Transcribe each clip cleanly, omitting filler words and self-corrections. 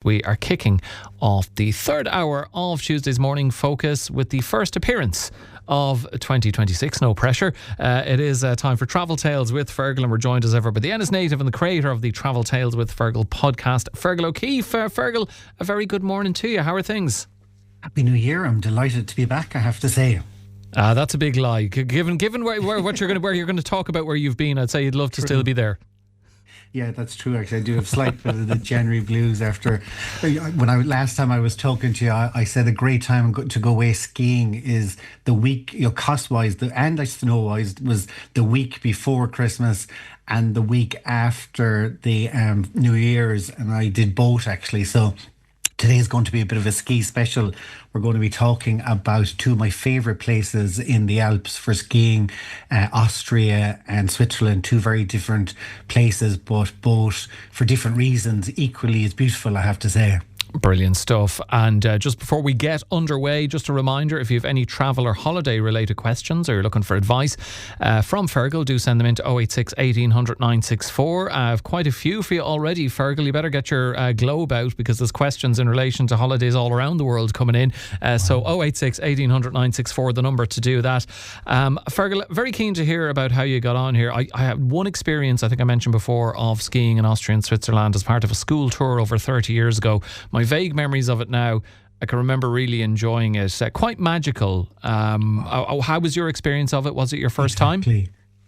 We are kicking off the third hour of Tuesday's Morning Focus with the first appearance of 2026. No pressure. It is time for Travel Tales with Fergal, and we're joined as ever by the Ennis Native and the creator of the Travel Tales with Fergal podcast, Fergal O'Keeffe. Fergal, a very good morning to you. How are things? Happy New Year. I'm delighted to be back, I have to say. That's a big lie. Given where you're going to talk about where you've been, I'd say you'd love to still be there. Yeah, that's true. Actually, I do have slight bit of the January blues after last time I was talking to you. I said a great time to go away skiing is the week, cost wise, and snow wise, was the week before Christmas and the week after the New Year's, and I did both actually. So today is going to be a bit of a ski special. We're going to be talking about two of my favourite places in the Alps for skiing, Austria and Switzerland. Two very different places, but both for different reasons, equally as beautiful, I have to say. Brilliant stuff. And just before we get underway, just a reminder, if you have any travel or holiday related questions or you're looking for advice from Fergal, do send them into 086 1800 964. I have quite a few for you already, Fergal. You better get your globe out because there's questions in relation to holidays all around the world coming in. So 086 1800 964, the number to do that. Fergal, very keen to hear about how you got on here. I had one experience, I think I mentioned before, of skiing in Austria and Switzerland as part of a school tour over 30 years ago. My vague memories of it now, I can remember really enjoying it. Quite magical. How was your experience of it? Was it your first time?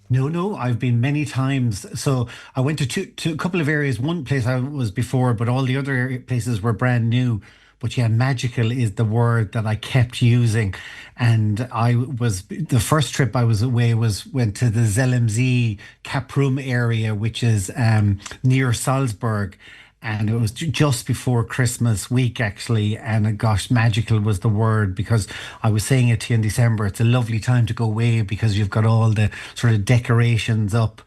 No, I've been many times. So I went to a couple of areas. One place I was before, but all the other places were brand new. But yeah, magical is the word that I kept using. And the first trip I was away went to the Zelmzee Kaprum area, which is near Salzburg. And it was just before Christmas week, actually. And gosh, magical was the word, because I was saying it to you in December. It's a lovely time to go away because you've got all the sort of decorations up.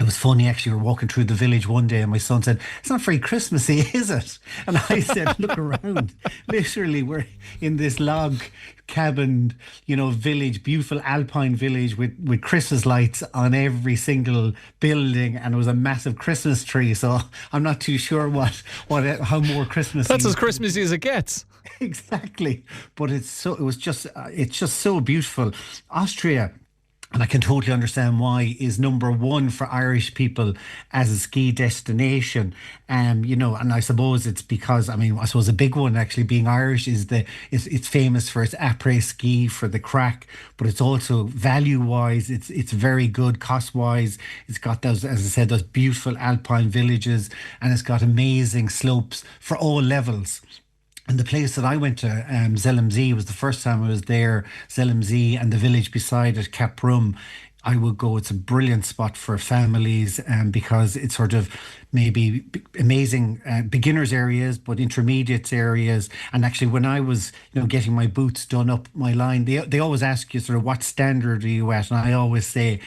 It was funny, actually. We were walking through the village one day and my son said, "It's not very Christmassy, is it?" And I said, "Look around. Literally, we're in this log cabined, village, beautiful alpine village with Christmas lights on every single building, and it was a massive Christmas tree. So I'm not too sure how more Christmassy. That's as Christmassy as it gets. Exactly. But it's just so beautiful. Austria, and I can totally understand why, is number one for Irish people as a ski destination. And I suppose it's because, I suppose a big one actually being Irish is it's famous for its après ski, for the crack, but it's also value-wise, it's very good cost-wise. It's got those, as I said, those beautiful alpine villages, and it's got amazing slopes for all levels. And the place that I went to, Zelmzee, was the first time I was there. Zelmzee and the village beside it, Kaprum, I would go. It's a brilliant spot for families, because it's sort of maybe amazing beginners areas, but intermediates areas. And actually, when I was getting my boots done up my line, they always ask you sort of what standard are you at, and I always say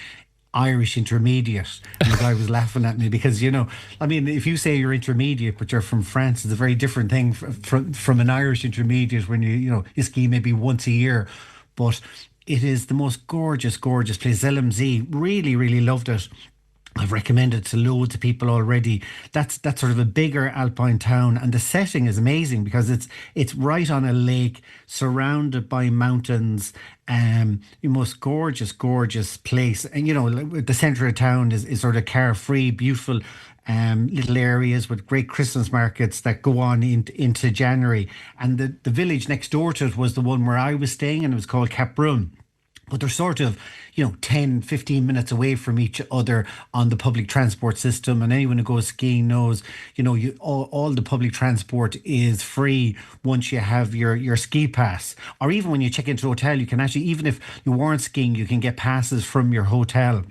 Irish intermediate. And the guy was laughing at me because, if you say you're intermediate but you're from France, it's a very different thing from an Irish intermediate when you ski maybe once a year. But it is the most gorgeous place. Zelmzee, really, really loved it. I've recommended it to loads of people already. That's sort of a bigger alpine town, and the setting is amazing because it's right on a lake, surrounded by mountains. The most gorgeous place. And the centre of town is sort of carefree, beautiful little areas with great Christmas markets that go on into January. And the village next door to it was the one where I was staying, and it was called Kaprum. But they're sort of, 10, 15 minutes away from each other on the public transport system. And anyone who goes skiing knows, all the public transport is free once you have your ski pass. Or even when you check into a hotel, you can actually, even if you weren't skiing, you can get passes from your hotel.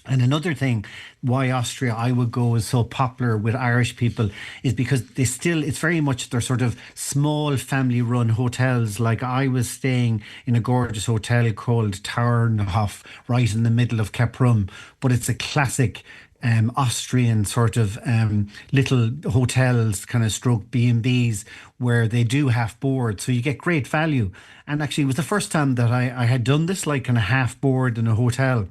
And another thing why Austria, I would go, is so popular with Irish people is because it's very much their sort of small family run hotels. Like I was staying in a gorgeous hotel called Tarnhof right in the middle of Kaprum, but it's a classic Austrian sort of little hotels, kind of stroke B&Bs, where they do half board, so you get great value. And actually it was the first time that I had done this, like kind of half board in a hotel.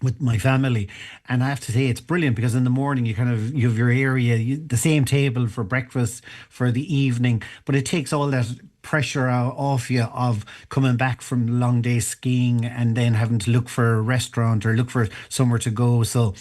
with my family, and I have to say it's brilliant because in the morning you have your area, the same table for breakfast for the evening, but it takes all that pressure out off you of coming back from a long day skiing and then having to look for a restaurant or look for somewhere to go. So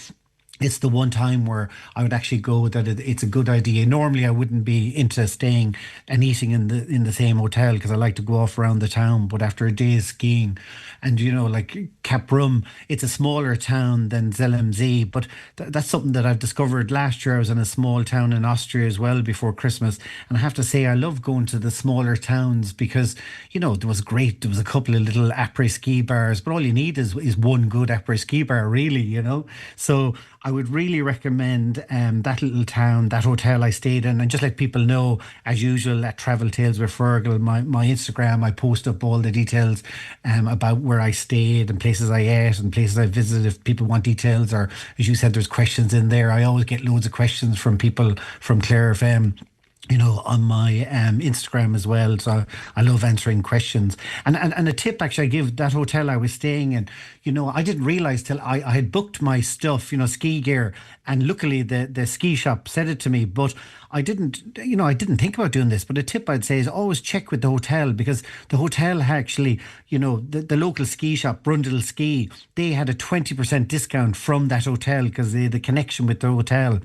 it's the one time where I would actually go that it's a good idea. Normally, I wouldn't be into staying and eating in the same hotel because I like to go off around the town. But after a day's skiing, and like Caprum, it's a smaller town than Zelmzee, but that's something that I've discovered last year. I was in a small town in Austria as well before Christmas, and I have to say I love going to the smaller towns because there was great. There was a couple of little après ski bars, but all you need is one good après ski bar, really. So I would really recommend that little town, that hotel I stayed in, and just let people know, as usual, at Travel Tales with Fergal, my Instagram, I post up all the details about where I stayed and places I ate and places I visited. If people want details, or as you said, there's questions in there. I always get loads of questions from people from Clare FM, on my Instagram as well. So I love answering questions. And a tip actually I give that hotel I was staying in, I didn't realize till I had booked my stuff, ski gear. And luckily the ski shop said it to me, but I didn't think about doing this. But a tip I'd say is always check with the hotel, because the hotel actually, the local ski shop, Brundle Ski, they had a 20% discount from that hotel because they had the connection with the hotel.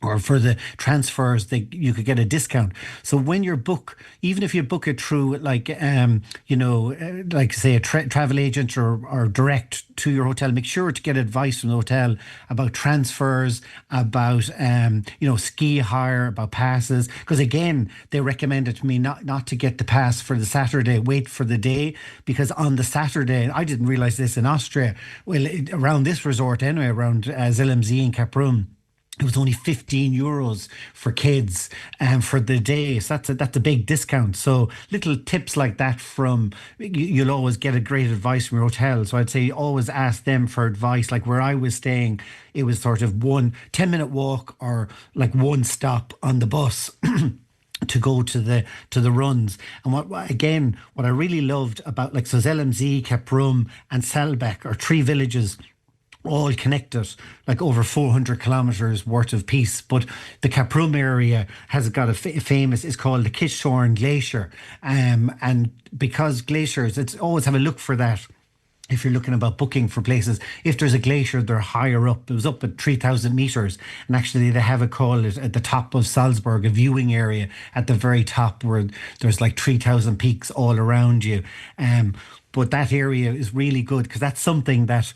Or for the transfers, you could get a discount. So when you book, even if you book it through like say a travel agent or direct to your hotel, make sure to get advice from the hotel about transfers, about ski hire, about passes. Because again, they recommended to me not to get the pass for the Saturday, wait for the day, because on the Saturday, I didn't realize this in Austria. Well, around this resort anyway, around Zelmzee and Caprum, it was only €15 for kids for the day. So that's a big discount. So little tips like that you'll always get a great advice from your hotel. So I'd say always ask them for advice. Like where I was staying, it was sort of 10-minute walk or like one stop on the bus to go to the runs. And what I really loved about Zelmzee, Caprum and Selbeck are three villages all connected, like over 400 kilometres worth of piece. But the Caprum area has got a famous, it's called the Kishorn Glacier. And because glaciers, it's always have a look for that. If you're looking about booking for places, if there's a glacier, they're higher up. It was up at 3,000 metres. And actually they have it called at the top of Salzburg, a viewing area at the very top where there's like 3,000 peaks all around you. But that area is really good because that's something that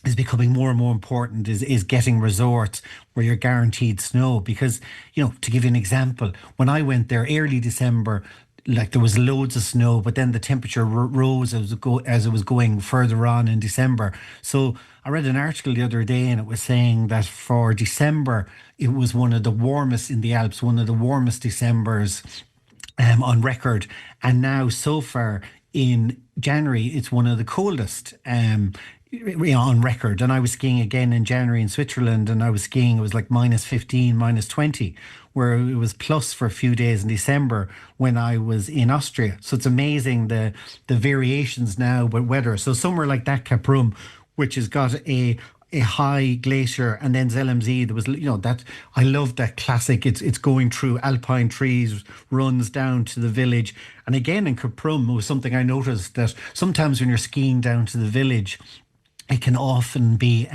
is becoming more and more important, is getting resorts where you're guaranteed snow. Because, to give you an example, when I went there early December, there was loads of snow, but then the temperature rose as it was going further on in December. So I read an article the other day and it was saying that for December, it was one of the warmest in the Alps, one of the warmest Decembers on record. And now so far in January, it's one of the coldest on record. And I was skiing again in January in Switzerland, and I was skiing, it was like -15, -20, where it was plus for a few days in December when I was in Austria. So it's amazing the variations now with weather. So somewhere like that, Caprum, which has got a high glacier, and then Zelmzee, there was that I love that classic. It's going through alpine trees, runs down to the village. And again in Caprum, it was something I noticed that sometimes when you're skiing down to the village, it can often be,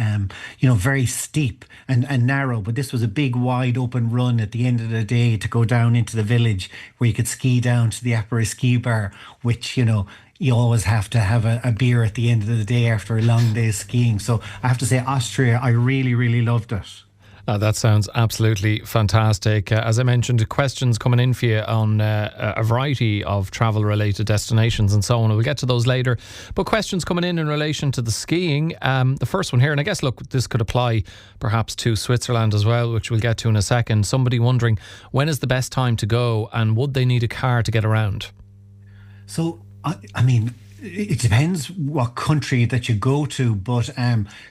very steep and narrow. But this was a big, wide open run at the end of the day to go down into the village where you could ski down to the après ski bar, which, you always have to have a beer at the end of the day after a long day's skiing. So I have to say, Austria, I really, really loved it. That sounds absolutely fantastic. As I mentioned, questions coming in for you on a variety of travel-related destinations and so on. We'll get to those later. But questions coming in relation to the skiing. The first one here, and I guess, look, this could apply perhaps to Switzerland as well, which we'll get to in a second. Somebody wondering, when is the best time to go and would they need a car to get around? So, I mean, it depends what country that you go to, but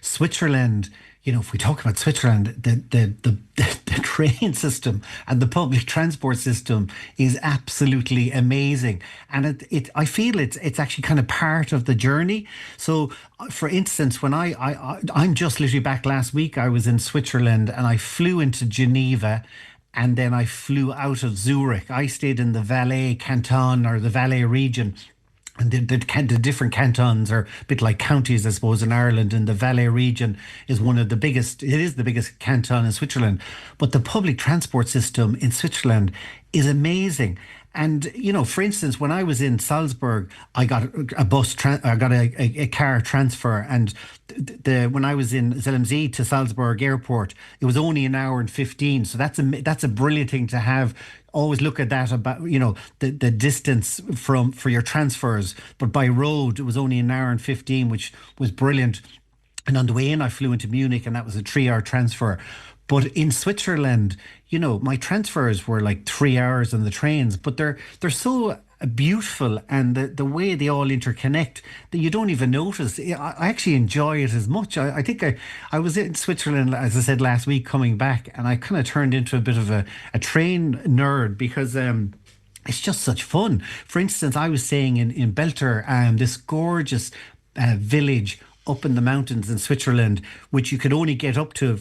Switzerland, if we talk about Switzerland, the train system and the public transport system is absolutely amazing, and I feel it's actually kind of part of the journey. So, for instance, when I'm just literally back last week, I was in Switzerland and I flew into Geneva. And then I flew out of Zurich. I stayed in the Valais canton or the Valais region. And the different cantons are a bit like counties, I suppose, in Ireland. And the Valais region is one of the biggest, it is the biggest canton in Switzerland. But the public transport system in Switzerland is amazing. And, for instance, when I was in Salzburg, I got I got a car transfer. And when I was in Zelmsee to Salzburg airport, it was only an hour and 15. So that's a brilliant thing to have. Always look at that about, the distance for your transfers. But by road, it was only an hour and 15, which was brilliant. And on the way in, I flew into Munich, and that was a 3-hour transfer. But in Switzerland, my transfers were like 3 hours on the trains, but they're so beautiful, and the way they all interconnect that you don't even notice. I actually enjoy it as much. I think I was in Switzerland, as I said, last week coming back, and I kind of turned into a bit of a train nerd because it's just such fun. For instance, I was staying in Belter, this gorgeous village up in the mountains in Switzerland, which you could only get up to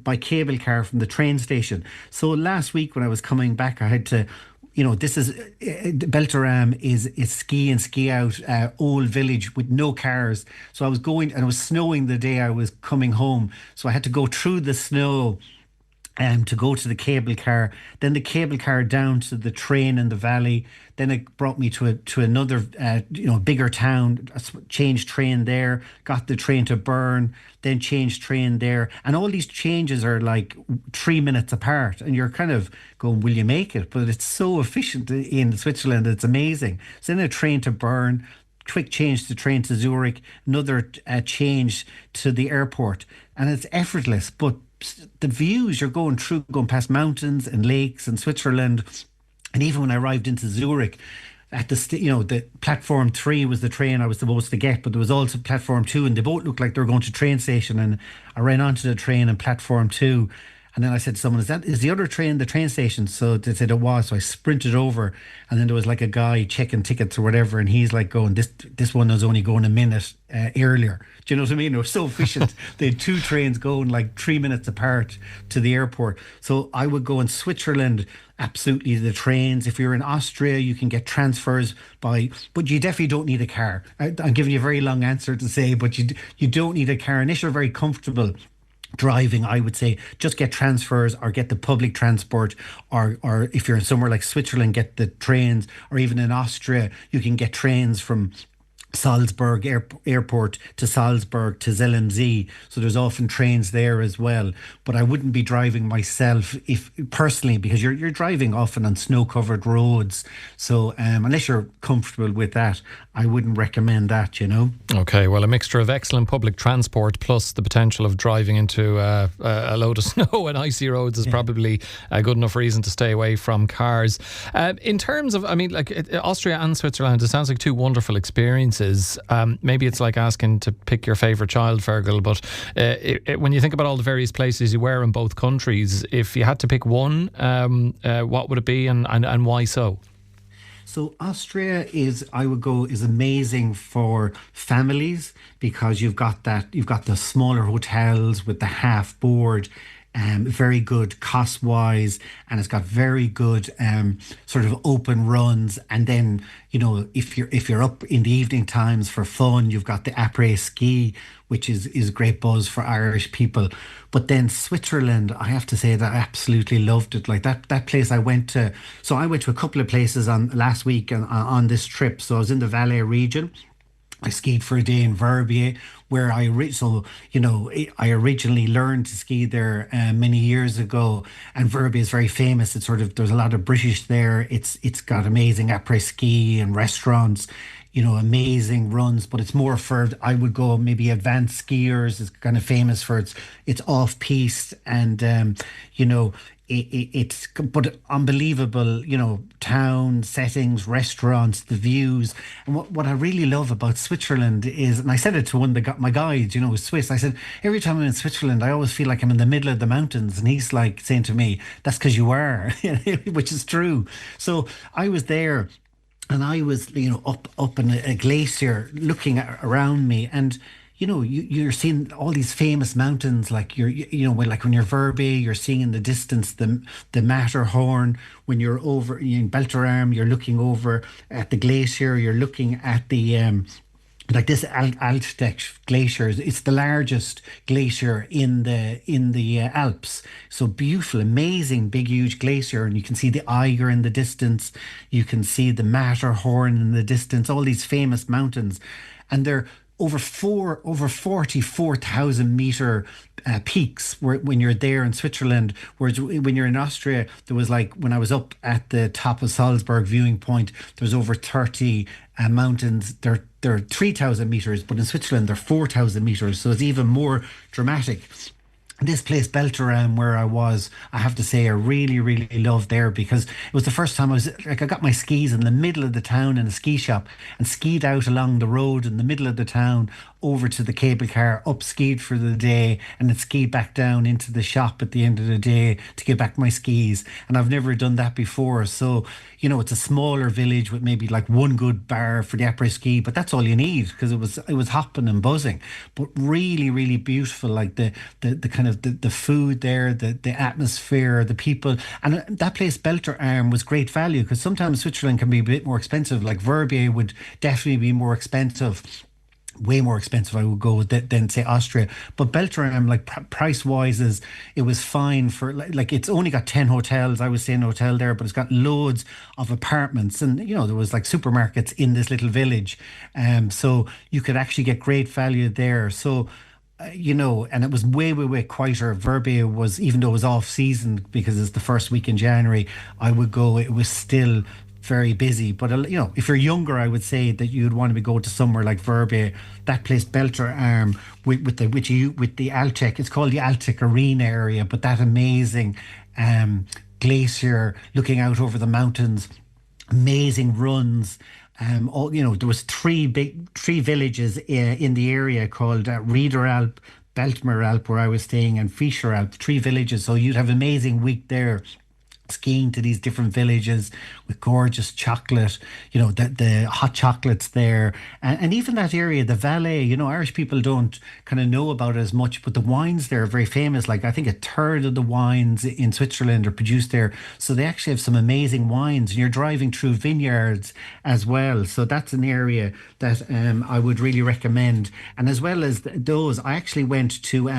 by cable car from the train station. So last week when I was coming back, I had to, this is Belteram is ski and ski out old village with no cars. So I was going, and it was snowing the day I was coming home, so I had to go through the snow to go to the cable car, then the cable car down to the train in the valley. Then it brought me to another, bigger town, changed train there, got the train to Bern, then changed train there. And all these changes are like 3 minutes apart. And you're kind of going, will you make it? But it's so efficient in Switzerland, it's amazing. So then a train to Bern, quick change to train to Zurich, another change to the airport. And it's effortless, but the views you're going past mountains and lakes in Switzerland. And even when I arrived into Zurich, at the platform 3 was the train I was supposed to get, but there was also platform 2, and they both looked like they were going to train station. And I ran onto the train in platform 2, and then I said to someone, is the other train the train station? So they said it was. So I sprinted over, and then there was like a guy checking tickets or whatever, and he's like going, this one was only going a minute earlier. Do you know what I mean? It was so efficient. They had 2 trains going like 3 minutes apart to the airport. So I would go in Switzerland, absolutely the trains. If you're in Austria, you can get transfers but you definitely don't need a car. I'm giving you a very long answer to say, but you don't need a car unless you're very comfortable driving. I would say just get transfers or get the public transport, or if you're in somewhere like Switzerland, get the trains, or even in Austria, you can get trains from Salzburg airport to Salzburg to Zelmsee. So there's often trains there as well. But I wouldn't be driving myself personally, because you're driving often on snow-covered roads. So unless you're comfortable with that, I wouldn't recommend that, Okay, well, a mixture of excellent public transport plus the potential of driving into a load of snow and icy roads is probably a good enough reason to stay away from cars. In terms of, Austria and Switzerland, it sounds like 2 wonderful experiences. Maybe it's like asking to pick your favourite child, Fergal, but when you think about all the various places you were in both countries, if you had to pick one, what would it be, and why so? So Austria is amazing for families, because you've got the smaller hotels with the half board, very good cost wise, and it's got very good sort of open runs. And then if you're up in the evening times for fun, you've got the après ski, which is great buzz for Irish people. But then Switzerland, I have to say that I absolutely loved it. Like that place I went to. So I went to a couple of places on last week on this trip. So I was in the Valais region. I skied for a day in Verbier, where I originally learned to ski there many years ago. And Verbier is very famous. There's a lot of British there. It's got amazing après ski and restaurants, amazing runs. But it's more for, I would go, maybe advanced skiers. It's kind of famous for its off piste, and it's but unbelievable, town settings, restaurants, the views. And what I really love about Switzerland is, and I said it to one of the my guide, was Swiss. I said, every time I'm in Switzerland, I always feel like I'm in the middle of the mountains. And he's like saying to me, that's because you are, which is true. So I was there. And I was, up in a glacier looking around me, and you're seeing all these famous mountains, like like when you're Verbier, you're seeing in the distance the Matterhorn. When you're over in Belterarm, you're looking over at the glacier. You're looking at the like this Altdecke glacier. It's the largest glacier in the Alps. So beautiful, amazing, big, huge glacier, and you can see the Eiger in the distance. You can see the Matterhorn in the distance. All these famous mountains, and they're over 44,000 meter peaks when you're there in Switzerland. Whereas when you're in Austria, there was, like, when I was up at the top of Salzburg viewing point, there's over 30 mountains. They're 3,000 meters, but in Switzerland they're 4,000 meters. So it's even more dramatic. This place, Belterarm, where I was, I have to say I really, really loved there, because it was the first time I got my skis in the middle of the town in a ski shop and skied out along the road in the middle of the town over to the cable car, up skied for the day, and then skied back down into the shop at the end of the day to get back my skis. And I've never done that before. So, it's a smaller village with maybe like one good bar for the après ski, but that's all you need, because it was hopping and buzzing. But really, really beautiful, like the kind of the food there, the atmosphere, the people. And that place, Belterarm, was great value, because sometimes Switzerland can be a bit more expensive. Like Verbier would definitely be more expensive. Way more expensive, I would go with than say Austria. But Belterarm, like price wise, it was fine for like it's only got 10 hotels. I was staying in a hotel there, but it's got loads of apartments, and there was like supermarkets in this little village, so you could actually get great value there. So and it was way, way, way quieter. Verbier was, even though it was off season because it's the first week in January, I would go, it was still very busy. But if you're younger, I would say that you'd want to go to somewhere like Verbier. That place, Belterarm, with the Altdecke, it's called the Altdecke Arena area, but that amazing glacier looking out over the mountains, amazing runs. There was three villages in the area called Riederalp, Beltmeralp, where I was staying, and Fischeralp, 3 villages. So you'd have an amazing week there, skiing to these different villages with gorgeous chocolate, the hot chocolates there. And even that area, the Valais, Irish people don't kind of know about it as much, but the wines there are very famous. Like, I think 1/3 of the wines in Switzerland are produced there. So they actually have some amazing wines, and you're driving through vineyards as well. So that's an area that I would really recommend. And as well as those, I actually went to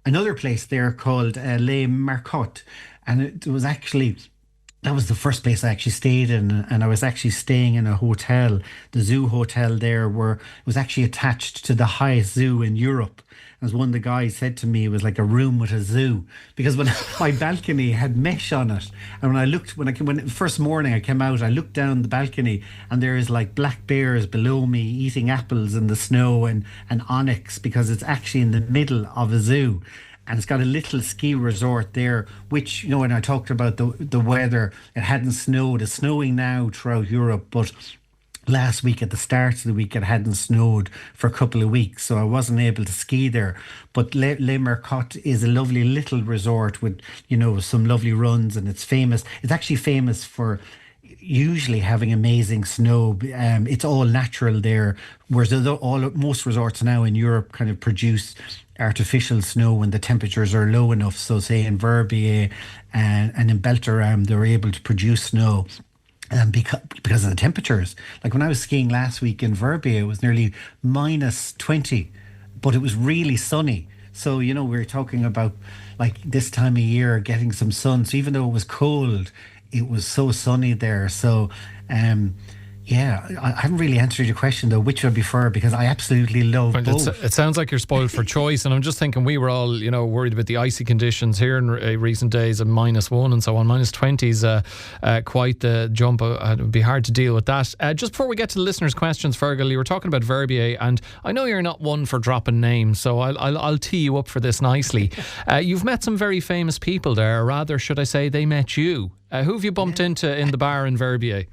another place there called Les Marcottes. And that was the first place I actually stayed in. And I was actually staying in a hotel, the zoo hotel there, where it was actually attached to the highest zoo in Europe. As one of the guys said to me, it was like a room with a zoo, because when my balcony had mesh on it. And when first morning I came out, I looked down the balcony, and there is like black bears below me eating apples in the snow, and onyx, because it's actually in the middle of a zoo. And it's got a little ski resort there, which, when I talked about the weather, it hadn't snowed. It's snowing now throughout Europe, but last week, at the start of the week, it hadn't snowed for a couple of weeks, so I wasn't able to ski there. But Les Marcottes is a lovely little resort with, some lovely runs, and it's famous. It's actually famous for usually having amazing snow. It's all natural there, whereas most resorts now in Europe kind of produce artificial snow when the temperatures are low enough. So say in Verbier and in Belterarm, they were able to produce snow because of the temperatures. Like when I was skiing last week in Verbier, it was nearly -20, but it was really sunny. So, we were talking about like this time of year getting some sun. So even though it was cold, it was so sunny there. So, yeah, I haven't really answered your question though, which I prefer, because I absolutely love both. It sounds like you're spoiled for choice, and I'm just thinking we were all, worried about the icy conditions here in recent days, of -1 and so on. -20 is quite the jump. It would be hard to deal with that. Just before we get to the listeners' questions, Fergal, you were talking about Verbier, and I know you're not one for dropping names, so I'll tee you up for this nicely. You've met some very famous people there, or rather, should I say, they met you. Who have you bumped into in the bar in Verbier?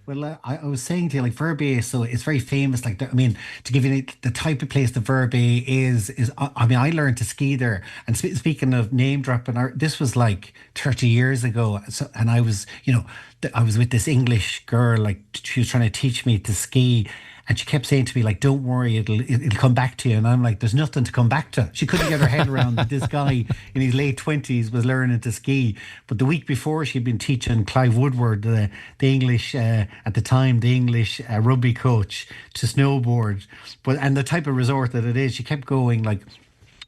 Well, I was saying to you, like Verbier, so it's very famous. Like, I mean, to give you the type of place the Verbier is. I mean, I learned to ski there. And speaking of name dropping, this was like 30 years ago. So, and I was, I was with this English girl. Like, she was trying to teach me to ski. And she kept saying to me, like, don't worry, it'll come back to you. And I'm like, there's nothing to come back to. She couldn't get her head around that this guy in his late 20s was learning to ski. But the week before, she'd been teaching Clive Woodward, the English, at the time, the English rugby coach, to snowboard. And the type of resort that it is, she kept going, like,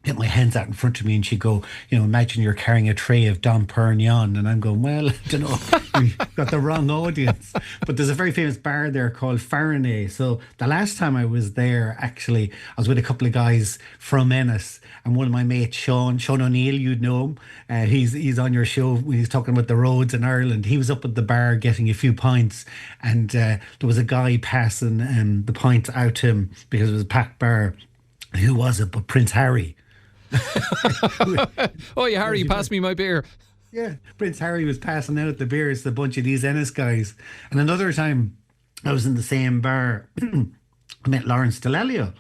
get my hands out in front of me and she'd go, imagine you're carrying a tray of Dom Perignon. And I'm going, well, I don't know, you've got the wrong audience. But there's a very famous bar there called Faraday. So the last time I was there, actually, I was with a couple of guys from Ennis, and one of my mates, Sean O'Neill, you'd know him. He's on your show. He's talking about the roads in Ireland. He was up at the bar getting a few pints, and there was a guy passing the pints out to him because it was a packed bar. Who was it? But Prince Harry. Oh, yeah, Harry, pass me my beer. Yeah, Prince Harry was passing out the beers to a bunch of these Ennis guys. And another time I was in the same bar, I met Lawrence Delalio,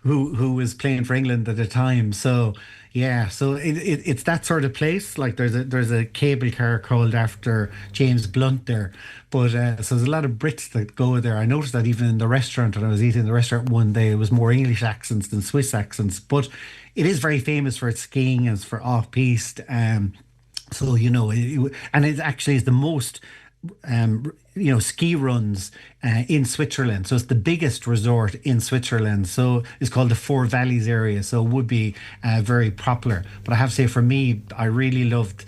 who was playing for England at the time. So yeah, so it's that sort of place. Like there's a cable car called after James Blunt there. But so there's a lot of Brits that go there. I noticed that even in the restaurant, when I was eating in the restaurant one day, it was more English accents than Swiss accents. But it is very famous for its skiing and for off-piste. So, and it actually is the most, ski runs in Switzerland. So it's the biggest resort in Switzerland. So it's called the Four Valleys area. So it would be very popular. But I have to say, for me, I really love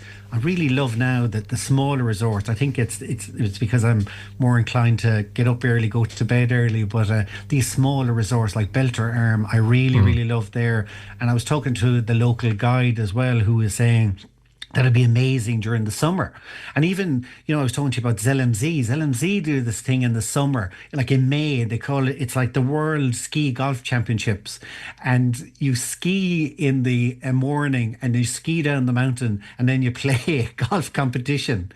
now that the smaller resorts. I think it's because I'm more inclined to get up early, go to bed early. But these smaller resorts like Belter Arm, I really love there. And I was talking to the local guide as well, who was saying that'd be amazing during the summer. And even, I was talking to you about ZLMZ. ZLMZ do this thing in the summer, like in May, they call it, it's like the World Ski Golf Championships. And you ski in the morning and you ski down the mountain and then you play a golf competition.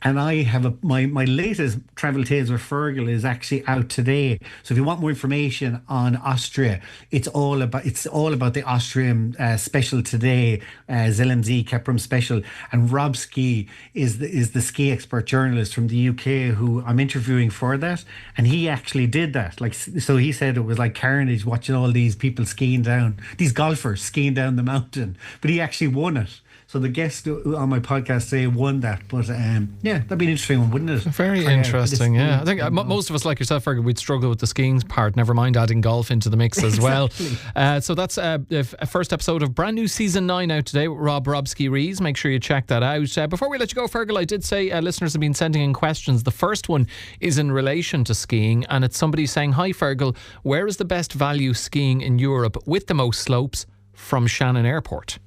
And I have my latest Travel Tales with Fergal is actually out today. So if you want more information on Austria, it's all about the Austrian special today, ZLMZ Keprum special. And Rob Ski is the ski expert journalist from the UK who I'm interviewing for that. And he actually did that. Like, so he said it was like carnage watching all these people these golfers skiing down the mountain. But he actually won it. So the guest on my podcast today won that. But yeah, that'd be an interesting one, wouldn't it? Very interesting, yeah. I think most of us, like yourself, Fergal, we'd struggle with the skiing part, never mind adding golf into the mix as well. So that's the first episode of brand new season 9 out today with Rob Ski Rees. Make sure you check that out. Before we let you go, Fergal, I did say listeners have been sending in questions. The first one is in relation to skiing, and it's somebody saying, hi Fergal, where is the best value skiing in Europe with the most slopes? From Shannon Airport.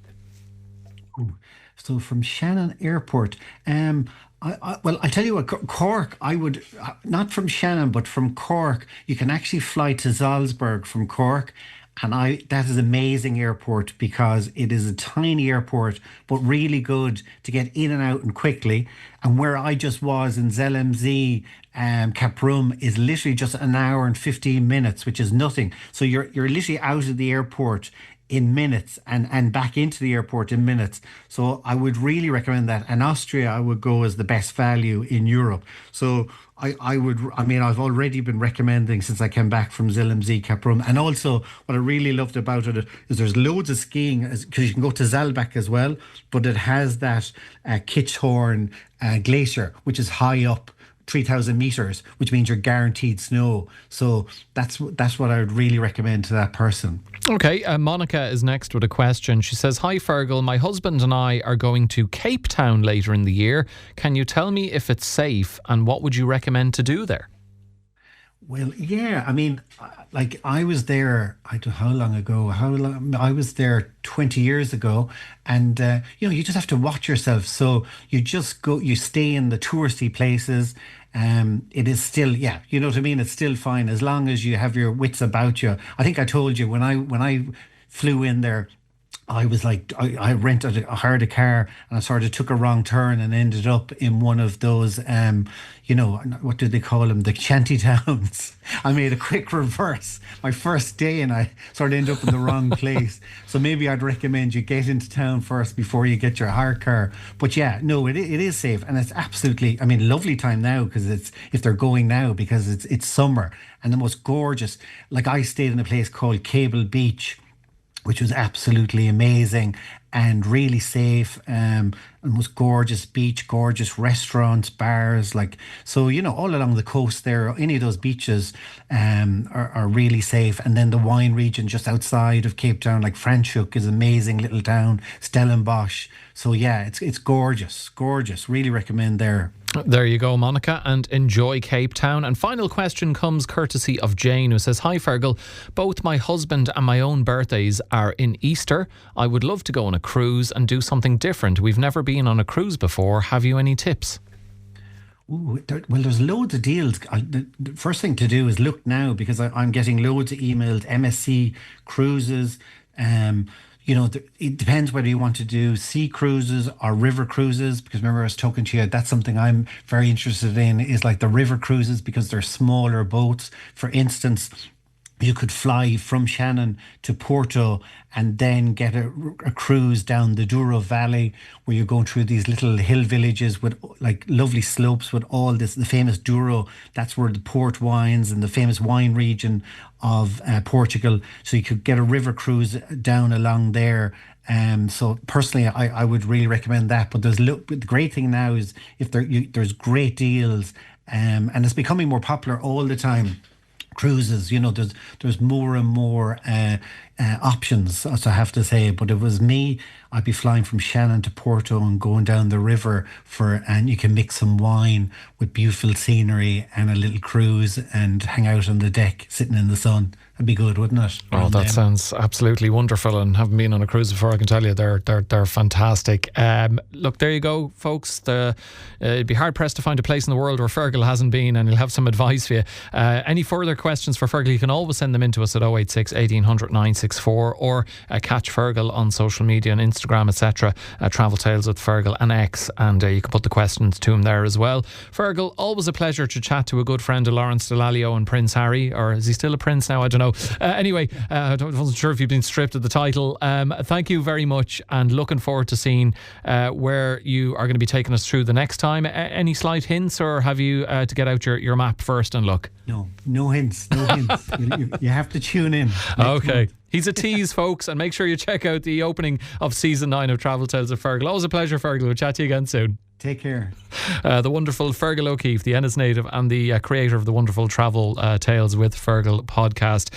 So from Shannon Airport, I tell you what, Cork, I would, not from Shannon, but from Cork, you can actually fly to Salzburg from Cork. And that is an amazing airport because it is a tiny airport, but really good to get in and out and quickly. And where I just was in ZLMZ, Caprum is literally just an hour and 15 minutes, which is nothing. So you're literally out of the airport in minutes and back into the airport in minutes. So I would really recommend that. And Austria, I would go as the best value in Europe. So I've already been recommending since I came back from ZLMZ Caprum. And also what I really loved about it is there's loads of skiing because you can go to Zalbach as well, but it has that Kitchhorn glacier, which is high up, 3,000 meters, which means you're guaranteed snow. So that's what I would really recommend to that person. Okay, Monica is next with a question. She says, hi Fergal, my husband and I are going to Cape Town later in the year. Can you tell me if it's safe and what would you recommend to do there? Well, yeah, I mean, like I was there, I don't know how long ago, I was there 20 years ago, and, you just have to watch yourself. So you just go, you stay in the touristy places. It is still, yeah, you know what I mean? It's still fine as long as you have your wits about you. I think I told you when I flew in there, I was like, I hired a car and I sort of took a wrong turn and ended up in one of those, what do they call them? The shanty towns. I made a quick reverse my first day and I sort of ended up in the wrong place. So maybe I'd recommend you get into town first before you get your hire car. But yeah, no, it is safe and it's absolutely, I mean, lovely time now because if they're going now because it's summer and the most gorgeous, like I stayed in a place called Cable Beach, which was absolutely amazing and really safe. And was gorgeous beach, gorgeous restaurants, bars, like so. All along the coast there, any of those beaches are really safe. And then the wine region just outside of Cape Town, like Franschhoek is amazing little town, Stellenbosch. So yeah, it's gorgeous, gorgeous. Really recommend there. There you go, Monica, and enjoy Cape Town. And final question comes courtesy of Jane, who says, "Hi Fergal, both my husband and my own birthdays are in Easter. I would love to go on a cruise and do something different. We've never been on a cruise before. Have you any tips?" Ooh, well, there's loads of deals. The first thing to do is look now because I'm getting loads of emails, MSC cruises. It depends whether you want to do sea cruises or river cruises. Because remember, I was talking to you, that's something I'm very interested in is like the river cruises because they're smaller boats. For instance, you could fly from Shannon to Porto and then get a cruise down the Douro Valley where you're going through these little hill villages with like lovely slopes with all this, the famous Douro, that's where the port wines and the famous wine region of Portugal. So you could get a river cruise down along there. So personally, I would really recommend that. But the great thing now is if there's great deals and it's becoming more popular all the time. Cruises, there's more and more options, as I have to say. But if it was me, I'd be flying from Shannon to Porto and going down the river and you can mix some wine with beautiful scenery and a little cruise and hang out on the deck, sitting in the sun. That'd be good, wouldn't it? Oh, that sounds absolutely wonderful. And having been on a cruise before, I can tell you they're fantastic. Look, there you go, folks. It'd be hard pressed to find a place in the world where Fergal hasn't been, and he'll have some advice for you. Any further questions for Fergal, you can always send them in to us at 086 1800 964 or catch Fergal on social media on Instagram, etc. Travel Tales with Fergal and X, and you can put the questions to him there as well. Fergal, always a pleasure to chat to a good friend of Lawrence Delalio and Prince Harry, or is he still a prince now? I don't know. Anyway, I wasn't sure if you've been stripped of the title. Thank you very much, and looking forward to seeing where you are going to be taking us through the next time. Any slight hints, or have you to get out your map first and look? No hints. You have to tune in. Okay. Month. He's a tease, folks, and make sure you check out the opening of season 9 of Travel Tales of Fergal. Always a pleasure, Fergal. We'll chat to you again soon. Take care. The wonderful Fergal O'Keeffe, the Ennis native and the creator of the wonderful Travel Tales with Fergal podcast.